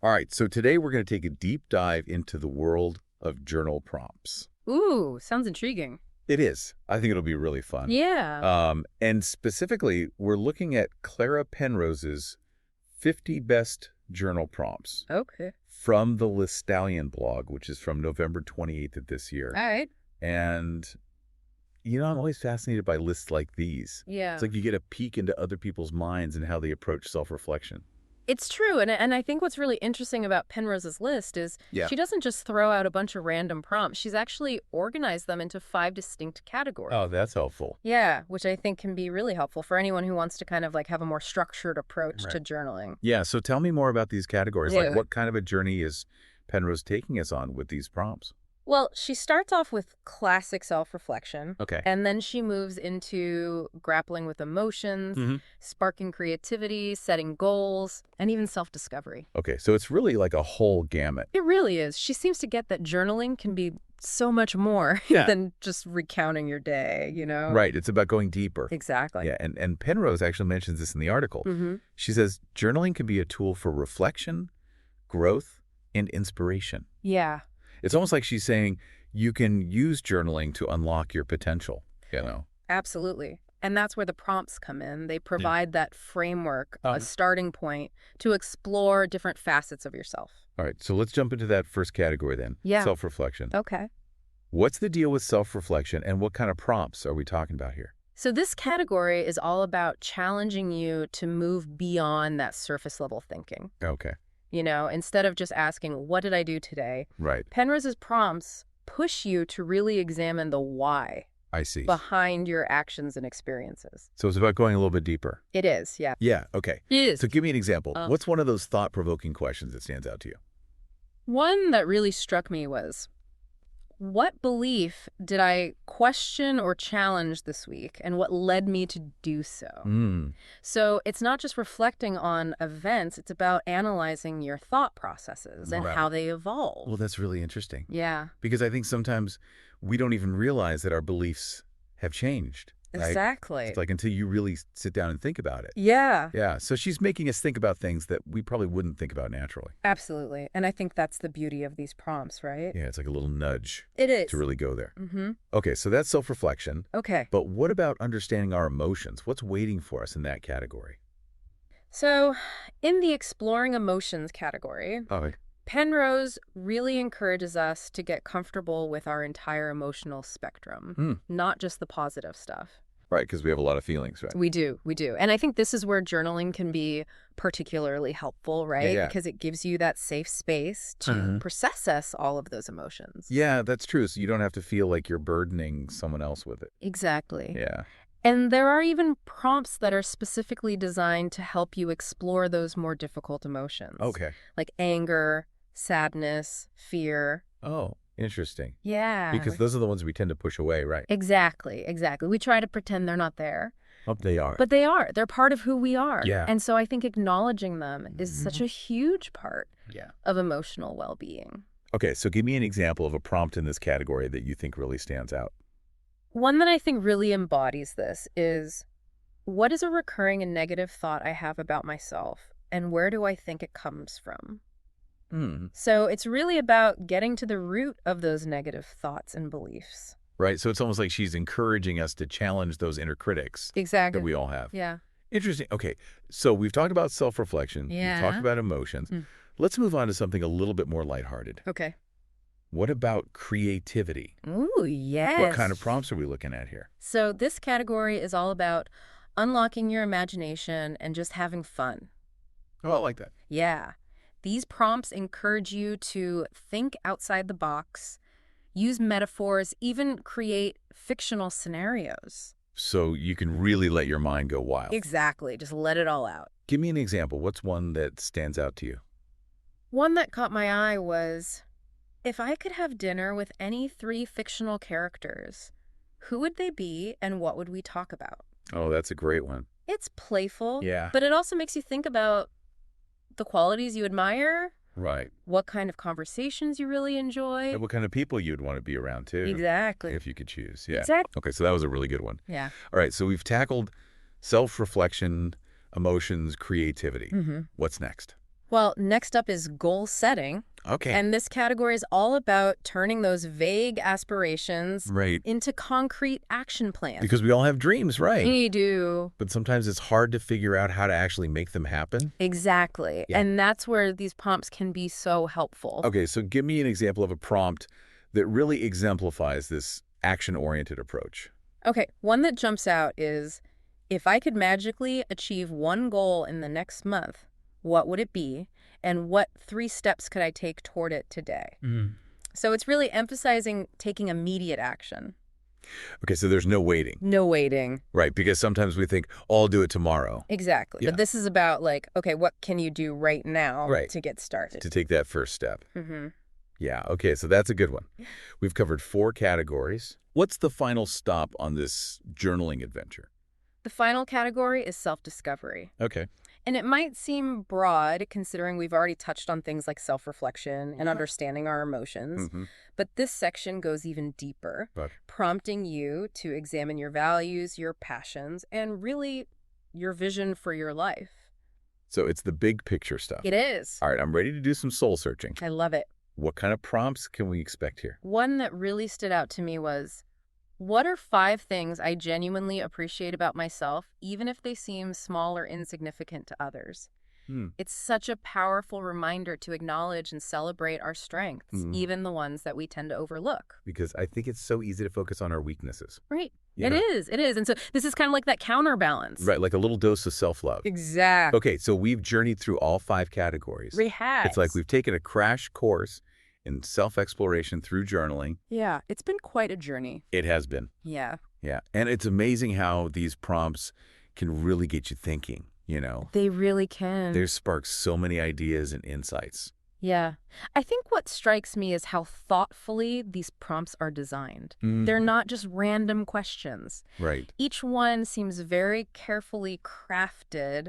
All right, so today we're going to take a deep dive into the world of journal prompts. Ooh, sounds intriguing. It is. I think it'll be really fun. Yeah. And specifically, we're looking at Clara Penrose's 50 best journal prompts Okay. from the Listallion blog, which is from November 28th of this year. All right. And, I'm always fascinated by lists like these. Yeah. It's like you get a peek into other people's minds and how they approach self-reflection. It's true. And I think what's really interesting about Penrose's list is she doesn't just throw out a bunch of random prompts. She's actually organized them into 5 distinct categories. Oh, that's helpful. Yeah, which I think can be really helpful for anyone who wants to kind of like have a more structured approach Right. to journaling. Yeah, so tell me more about these categories. Yeah. Like, what kind of a journey is Penrose taking us on with these prompts? Well, she starts off with classic self-reflection. Okay. And then she moves into grappling with emotions, sparking creativity, setting goals, and even self-discovery. Okay, so it's really like a whole gamut. It really is. She seems to get that journaling can be so much more Yeah. than just recounting your day, you know? Right, it's about going deeper. Exactly. Yeah, and Penrose actually mentions this in the article. Mm-hmm. She says, journaling can be a tool for reflection, growth, and inspiration. Yeah. It's almost like she's saying you can use journaling to unlock your potential, Absolutely. And that's where the prompts come in. They provide that framework, a Uh-huh. starting point to explore different facets of yourself. All right, so let's jump into that first category then. Yeah. Self-reflection. Okay. What's the deal with self-reflection, and what kind of prompts are we talking about here? So this category is all about challenging you to move beyond that surface level thinking. Okay, Instead of just asking, what did I do today? right. Penrose's prompts push you to really examine the why I see. behind your actions and experiences. So it's about going a little bit deeper. It is, yeah. Yeah, okay. It is. So give me an example. What's one of those thought-provoking questions that stands out to you? One that really struck me was, what belief did I question or challenge this week, and what led me to do so? So it's not just reflecting on events, it's about analyzing your thought processes and Right. how they evolve. Well, that's really interesting. Yeah, Because I think sometimes we don't even realize that our beliefs have changed. Right? exactly. It's like until you really sit down and think about it. Yeah, Yeah, so she's making us think about things that we probably wouldn't think about naturally. absolutely. And I think that's the beauty of these prompts, right? Yeah, it's like a little nudge It is. to really go there. Mm-hmm. Okay, so that's self-reflection. Okay. But what about understanding our emotions? What's waiting for us in that category? So in the exploring emotions category, Oh, Penrose really encourages us to get comfortable with our entire emotional spectrum, not just the positive stuff. right, because we have a lot of feelings, right? We do. And I think this is where journaling can be particularly helpful, right? Yeah. Because it gives you that safe space to process all of those emotions. Yeah, that's true. So you don't have to feel like you're burdening someone else with it. Exactly. Yeah. And there are even prompts that are specifically designed to help you explore those more difficult emotions. Okay. Like anger, sadness, fear. Oh, interesting. Yeah. Because those are the ones we tend to push away, right? Exactly. We try to pretend they're not there. Oh, they are. But they are. They're part of who we are. Yeah. And so I think acknowledging them is such a huge part Yeah. of emotional well-being. Okay, so give me an example of a prompt in this category that you think really stands out. One that I think really embodies this is, what is a recurring and negative thought I have about myself, and where do I think it comes from? So it's really about getting to the root of those negative thoughts and beliefs. Right, so it's almost like she's encouraging us to challenge those inner critics Exactly. that we all have. Yeah. Interesting. Okay, so we've talked about self-reflection. Yeah. We've talked about emotions. Let's move on to something a little bit more lighthearted. Okay. What about creativity? Ooh, yes. What kind of prompts are we looking at here? So this category is all about unlocking your imagination and just having fun. Oh, I like that. Yeah. These prompts encourage you to think outside the box, use metaphors, even create fictional scenarios. So you can really let your mind go wild. Exactly. Just let it all out. Give me an example. What's one that stands out to you? One that caught my eye was, if I could have dinner with any 3 fictional characters, who would they be and what would we talk about? Oh, that's a great one. It's playful, Yeah. but it also makes you think about the qualities you admire, Right. what kind of conversations you really enjoy. And what kind of people you'd want to be around, too. Exactly. If you could choose. Yeah. Exactly. Okay, so that was a really good one. Yeah. All right, so we've tackled self-reflection, emotions, creativity. What's next? Well, next up is goal setting. Okay. And this category is all about turning those vague aspirations Right. into concrete action plans. Because we all have dreams, right? We do. But sometimes it's hard to figure out how to actually make them happen. Exactly. Yeah. And that's where these prompts can be so helpful. Okay, so give me an example of a prompt that really exemplifies this action-oriented approach. Okay, one that jumps out is, if I could magically achieve one goal in the next month, what would it be? And what 3 steps could I take toward it today? So it's really emphasizing taking immediate action. Okay, so there's no waiting. No waiting. Right, because sometimes we think, oh, I'll do it tomorrow. Exactly. Yeah. But this is about like, okay, what can you do right now to get started? To take that first step. Mm-hmm. Yeah, okay, so that's a good one. We've covered 4 categories. What's the final stop on this journaling adventure? The final category is self-discovery. Okay. And it might seem broad, considering we've already touched on things like self-reflection and understanding our emotions. Mm-hmm. But this section goes even deeper, prompting you to examine your values, your passions, and really your vision for your life. So it's the big picture stuff. It is. All right, I'm ready to do some soul searching. I love it. What kind of prompts can we expect here? One that really stood out to me was, what are 5 things I genuinely appreciate about myself, even if they seem small or insignificant to others? It's such a powerful reminder to acknowledge and celebrate our strengths, even the ones that we tend to overlook. Because I think it's so easy to focus on our weaknesses. Right. Yeah. It is. It is. And so this is kind of like that counterbalance. Right, like a little dose of self-love. Exactly. Okay, so we've journeyed through all 5 categories. We have. It's like we've taken a crash course in self-exploration through journaling. Yeah, it's been quite a journey. It has been. Yeah. Yeah, and it's amazing how these prompts can really get you thinking, you know. They really can. They spark so many ideas and insights. Yeah. I think what strikes me is how thoughtfully these prompts are designed. They're not just random questions. Right. Each one seems very carefully crafted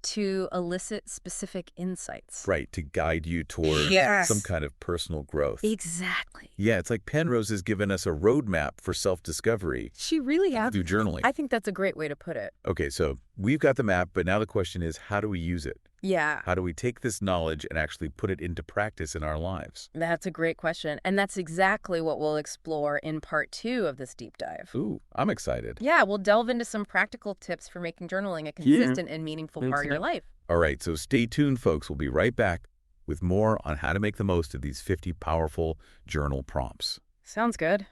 to elicit specific insights. Right, to guide you toward some kind of personal growth. Exactly. Yeah, it's like Penrose has given us a roadmap for self-discovery. She really has. Through journaling. I think that's a great way to put it. Okay, so we've got the map, but now the question is, how do we use it? Yeah. How do we take this knowledge and actually put it into practice in our lives? That's a great question. And that's exactly what we'll explore in part 2 of this deep dive. Ooh, I'm excited. Yeah, we'll delve into some practical tips for making journaling a consistent and meaningful part of your life. All right, so stay tuned, folks. We'll be right back with more on how to make the most of these 50 powerful journal prompts. Sounds good.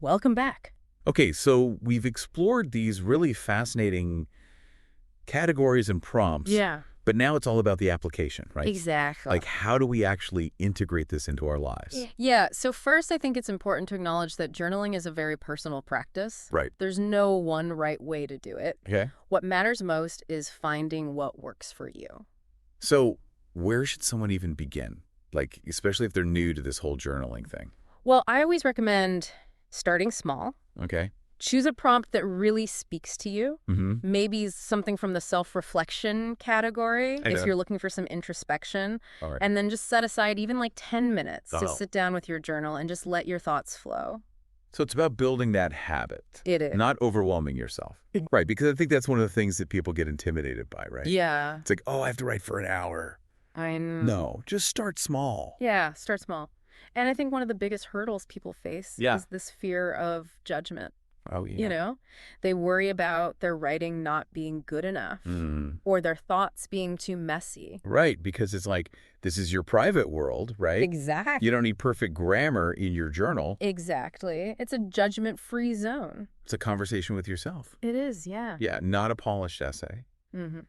Welcome back. Okay, so we've explored these really fascinating categories and prompts. Yeah. But now it's all about the application, right? Exactly. Like, how do we actually integrate this into our lives? Yeah. So first, I think it's important to acknowledge that journaling is a very personal practice. Right. There's no one right way to do it. Okay. What matters most is finding what works for you. So where should someone even begin? Like, especially if they're new to this whole journaling thing. Well, I always recommend starting small. Okay. Choose a prompt that really speaks to you. Mm-hmm. Maybe something from the self-reflection category if you're looking for some introspection. All right. And then just set aside even like 10 minutes to sit down with your journal and just let your thoughts flow. So it's about building that habit. It is. Not overwhelming yourself. Right, because I think that's one of the things that people get intimidated by, right? Yeah. It's like, oh, I have to write for an hour. I know. No, just start small. Yeah, start small. And I think one of the biggest hurdles people face is this fear of judgment. Oh, yeah. You know, they worry about their writing not being good enough or their thoughts being too messy. Right, because it's like, this is your private world, right? Exactly. You don't need perfect grammar in your journal. Exactly. It's a judgment-free zone. It's a conversation with yourself. It is, yeah. Yeah, not a polished essay. Mm-hmm.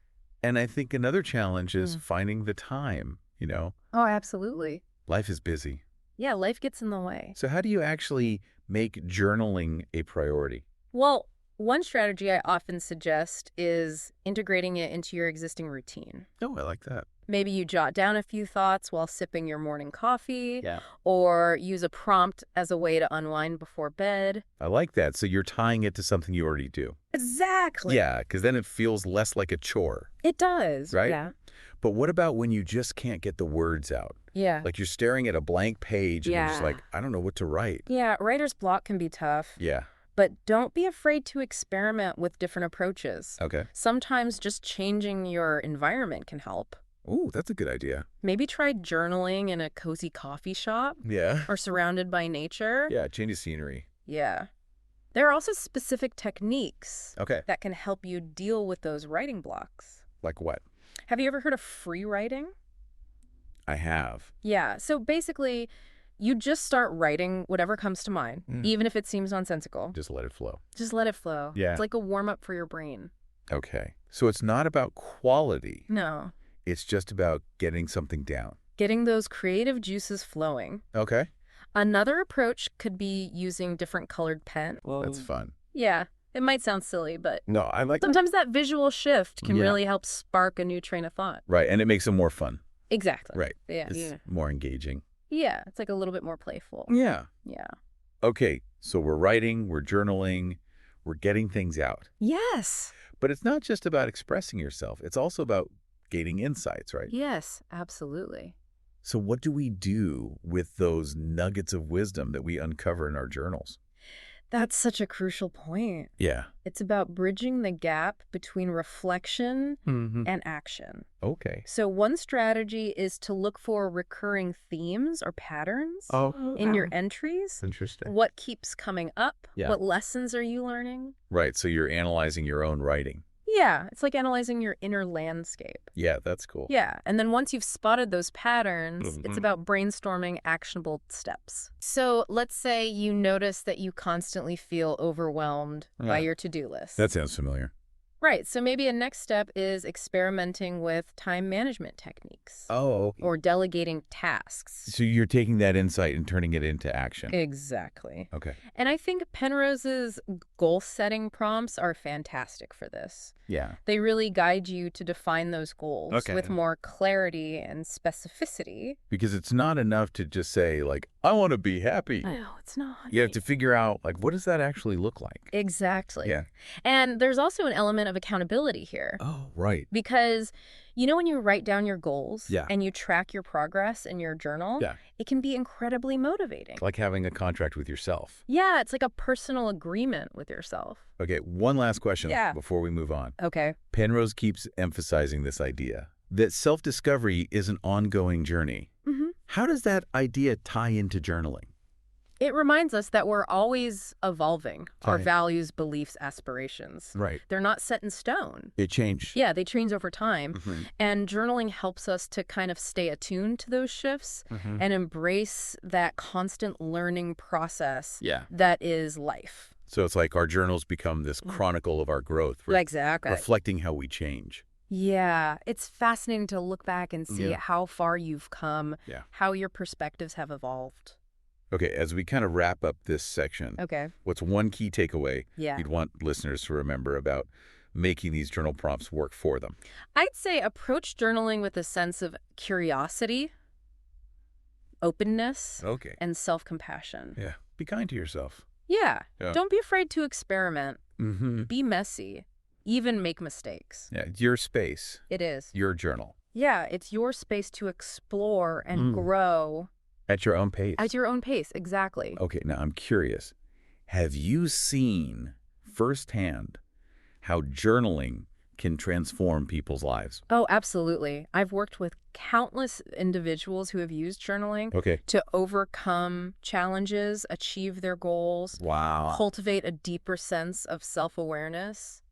And I think another challenge is finding the time, you know? Oh, absolutely. Life is busy. Yeah, life gets in the way. So how do you actually make journaling a priority? Well, one strategy I often suggest is integrating it into your existing routine. Oh, I like that. Maybe you jot down a few thoughts while sipping your morning coffee, Yeah. or use a prompt as a way to unwind before bed. I like that. So you're tying it to something you already do. Exactly. Yeah, because then it feels less like a chore. It does. Right? Yeah. But what about when you just can't get the words out? Yeah. Like you're staring at a blank page and you're just like, I don't know what to write. Yeah, writer's block can be tough. Yeah. But don't be afraid to experiment with different approaches. Okay. Sometimes just changing your environment can help. Oh, that's a good idea. Maybe try journaling in a cozy coffee shop Yeah. or surrounded by nature. Yeah, change of scenery. Yeah. There are also specific techniques Okay. that can help you deal with those writing blocks. Like what? Have you ever heard of free writing? I have. Yeah, so basically, you just start writing whatever comes to mind, even if it seems nonsensical. Just let it flow. Just let it flow. Yeah. It's like a warm-up for your brain. Okay. So it's not about quality. No. It's just about getting something down. Getting those creative juices flowing. Okay. Another approach could be using different colored pen. That's fun. Yeah, it might sound silly, but No, I like sometimes that visual shift can Yeah. really help spark a new train of thought. Right, and it makes them more fun. Exactly. Right. Yeah. It's more engaging. Yeah, it's like a little bit more playful. Yeah. Yeah. Okay, so we're writing, we're journaling, we're getting things out. Yes. But it's not just about expressing yourself. It's also about gaining insights, right? Yes, absolutely. So what do we do with those nuggets of wisdom that we uncover in our journals? That's such a crucial point. Yeah. It's about bridging the gap between reflection Mm-hmm. and action. Okay. So one strategy is to look for recurring themes or patterns Oh, in your entries. interesting. What keeps coming up? Yeah. What lessons are you learning? Right, so you're analyzing your own writing. Yeah, it's like analyzing your inner landscape. Yeah, that's cool. Yeah, and then once you've spotted those patterns, it's Mhm. about brainstorming actionable steps. So let's say you notice that you constantly feel overwhelmed by Yeah. your to-do list. That sounds familiar. Right, so maybe a next step is experimenting with time management techniques Oh. or delegating tasks. So you're taking that insight and turning it into action. Exactly. Okay. And I think Penrose's goal-setting prompts are fantastic for this. Yeah. They really guide you to define those goals Okay. with more clarity and specificity. Because it's not enough to just say, like, I want to be happy. No, it's not. You have to figure out, like, what does that actually look like? Exactly. Yeah. And there's also an element of accountability here. Oh, right. Because, you know, when you write down your goals Yeah. and you track your progress in your journal, Yeah. it can be incredibly motivating. Like having a contract with yourself. Yeah, it's like a personal agreement with yourself. Okay, one last question Yeah. before we move on. Okay. Penrose keeps emphasizing this idea that self-discovery is an ongoing journey. Mm-hmm. How does that idea tie into journaling? It reminds us that we're always evolving our Right. values, beliefs, aspirations. Right. They're not set in stone. It changed. Yeah, they change over time. Mhm. And journaling helps us to kind of stay attuned to those shifts Mhm. and embrace that constant learning process Yeah. that is life. So it's like our journals become this chronicle of our growth, Exactly. reflecting how we change. Yeah, it's fascinating to look back and see Yeah. how far you've come, Yeah. how your perspectives have evolved. Okay, as we kind of wrap up this section, Okay. what's one key takeaway Yeah. you'd want listeners to remember about making these journal prompts work for them? I'd say approach journaling with a sense of curiosity, openness, Okay. and self-compassion. Yeah. Be kind to yourself. Yeah. Yeah. Don't be afraid to experiment. Mm-hmm. Be messy. Even make mistakes. Yeah, your space, It is. your journal, Yeah, it's your space to explore and grow at your own pace. at your own pace. Exactly. Okay, now I'm curious. Have you seen firsthand how journaling can transform people's lives? Oh, absolutely. I've worked with countless individuals who have used journaling Okay. to overcome challenges, achieve their goals, Wow. cultivate a deeper sense of self-awareness.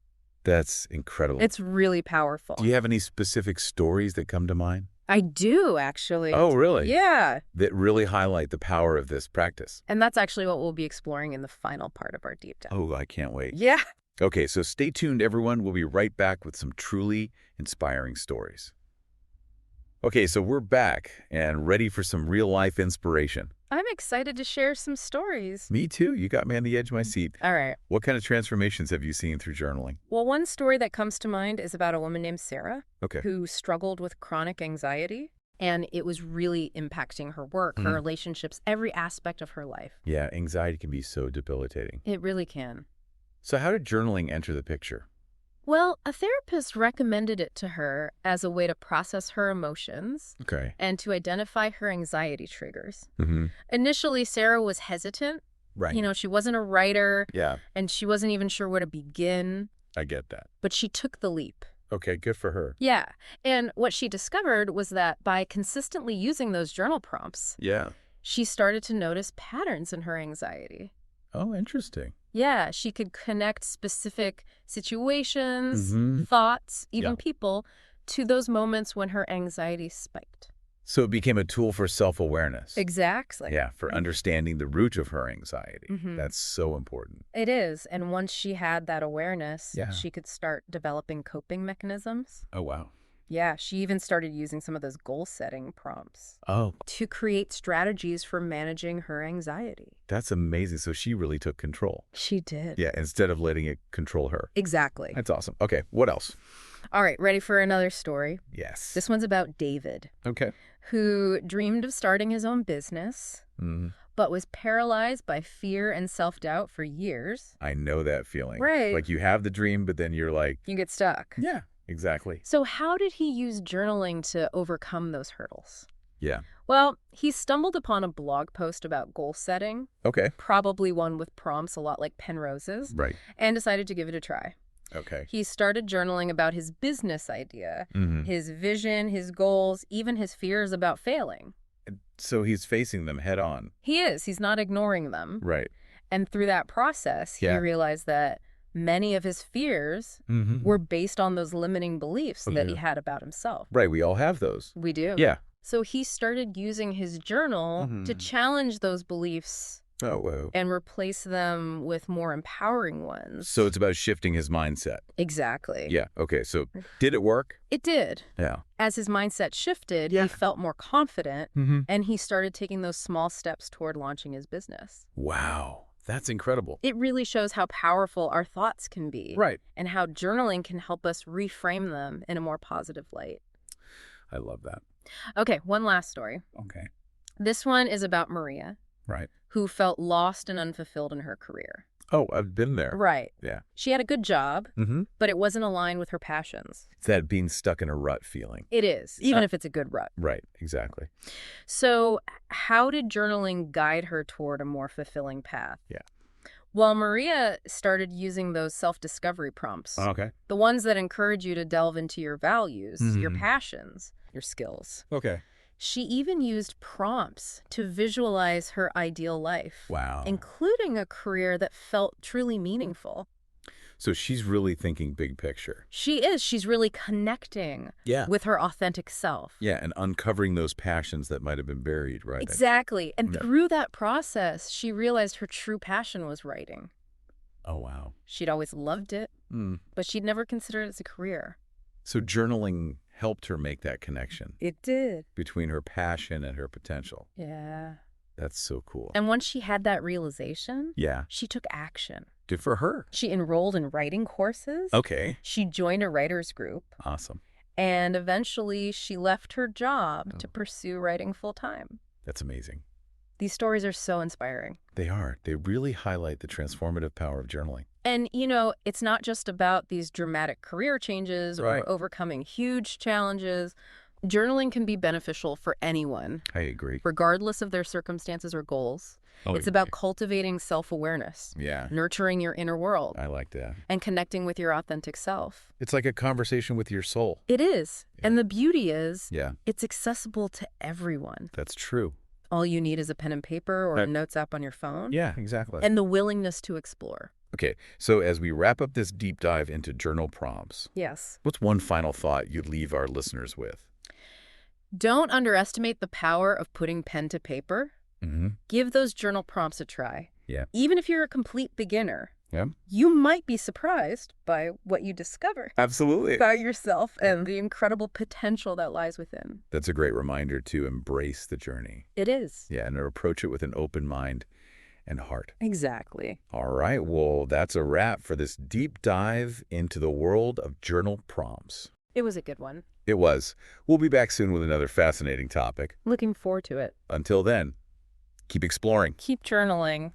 That's incredible. It's really powerful. Do you have any specific stories that come to mind? I do, actually. Oh, really? Yeah. That really highlight the power of this practice. And that's actually what we'll be exploring in the final part of our deep dive. Oh, I can't wait. Yeah. Okay, so stay tuned, everyone. We'll be right back with some truly inspiring stories. Okay, so we're back and ready for some real-life inspiration. I'm excited to share some stories. Me too. You got me on the edge of my seat. All right. What kind of transformations have you seen through journaling? Well, one story that comes to mind is about a woman named Sarah Okay. who struggled with chronic anxiety, and it was really impacting her work, her relationships, every aspect of her life. Yeah, anxiety can be so debilitating. It really can. So how did journaling enter the picture? Well, a therapist recommended it to her as a way to process her emotions Okay. and to identify her anxiety triggers. Mm-hmm. Initially, Sarah was hesitant. Right. You know, she wasn't a writer, Yeah, and she wasn't even sure where to begin, I get that. but she took the leap. Okay, good for her. Yeah. And what she discovered was that by consistently using those journal prompts, Yeah. she started to notice patterns in her anxiety. Oh, interesting. Yeah, she could connect specific situations, Mm-hmm. thoughts, Yeah. even people, to those moments when her anxiety spiked. So it became a tool for self-awareness. Exactly. Yeah, for understanding the root of her anxiety. Mhm. That's so important. It is. And once she had that awareness, Yeah. she could start developing coping mechanisms. Oh, wow. Yeah, she even started using some of those goal-setting prompts Oh, to create strategies for managing her anxiety. that's amazing. So she really took control. She did. Yeah, instead of letting it control her. Exactly. That's awesome. Okay, what else? All right, ready for another story? Yes. This one's about David, Okay. who dreamed of starting his own business, Mm, but was paralyzed by fear and self-doubt for years. I know that feeling. Right. Like you have the dream, but then you're like, You get stuck. yeah, exactly. So how did he use journaling to overcome those hurdles? Yeah. Well, he stumbled upon a blog post about goal setting, Okay. probably one with prompts a lot like Penrose's, Right. and decided to give it a try. Okay. He started journaling about his business idea, Mm-hmm. his vision, his goals, even his fears about failing. So he's facing them head on. He is. He's not ignoring them. Right. And through that process, Yeah. he realized that many of his fears Mm-hmm. were based on those limiting beliefs Oh, that yeah. he had about himself. Right. We all have those. We do. Yeah. So he started using his journal to Mhm. challenge those beliefs Oh, whoa. and replace them with more empowering ones. So it's about shifting his mindset. Exactly. Yeah. Okay. So did it work? It did. Yeah. As his mindset shifted, Yeah. he felt more confident, Mm-hmm. and he started taking those small steps toward launching his business. Wow. That's incredible. It really shows how powerful our thoughts can be. Right. And how journaling can help us reframe them in a more positive light. I love that. Okay, one last story. Okay. This one is about Maria, Right. who felt lost and unfulfilled in her career. Oh, I've been there. Right. Yeah. She had a good job, Mm-hmm. but it wasn't aligned with her passions. It's that being stuck in a rut feeling. It is, even if it's a good rut. Right. Exactly. So how did journaling guide her toward a more fulfilling path? Yeah. Well, Maria started using those self-discovery prompts, Okay. the ones that encourage you to delve into your values, your Mhm. passions, your skills. Okay. She even used prompts to visualize her ideal life, Wow. including a career that felt truly meaningful. So she's really thinking big picture. She is. She's really connecting Yeah. with her authentic self. Yeah, and uncovering those passions that might have been buried, right? Exactly. And Yeah. through that process, she realized her true passion was writing. Oh, wow. She'd always loved it, Mm. but she'd never considered it as a career. So journaling helped her make that connection It did. between her passion and her potential. Yeah. That's so cool. And once she had that realization, Yeah. she took action. Good for her. She enrolled in writing courses. Okay. She joined a writer's group. Awesome. And eventually she left her job to Oh. pursue writing full time. That's amazing. These stories are so inspiring. They are. They really highlight the transformative power of journaling. And, it's not just about these dramatic career changes Right. or overcoming huge challenges. Journaling can be beneficial for anyone, I agree. regardless of their circumstances or goals. Oh, It's about cultivating self-awareness, Yeah. nurturing your inner world, I like that. and connecting with your authentic self. It's like a conversation with your soul. It is. Yeah. And the beauty is, Yeah, it's accessible to everyone. that's true. All you need is a pen and paper or a Right. notes app on your phone. Yeah, exactly. And the willingness to explore. Okay, so as we wrap up this deep dive into journal prompts, Yes. what's one final thought you'd leave our listeners with? Don't underestimate the power of putting pen to paper. Mm-hmm. Give those journal prompts a try. Yeah. Even if you're a complete beginner, Yeah. you might be surprised by what you discover Absolutely. about yourself and the incredible potential that lies within. That's a great reminder to embrace the journey. It is. Yeah, and to approach it with an open mind and heart. Exactly. All right, well, that's a wrap for this deep dive into the world of journal prompts. It was a good one. It was. We'll be back soon with another fascinating topic. Looking forward to it. Until then, keep exploring. Keep journaling.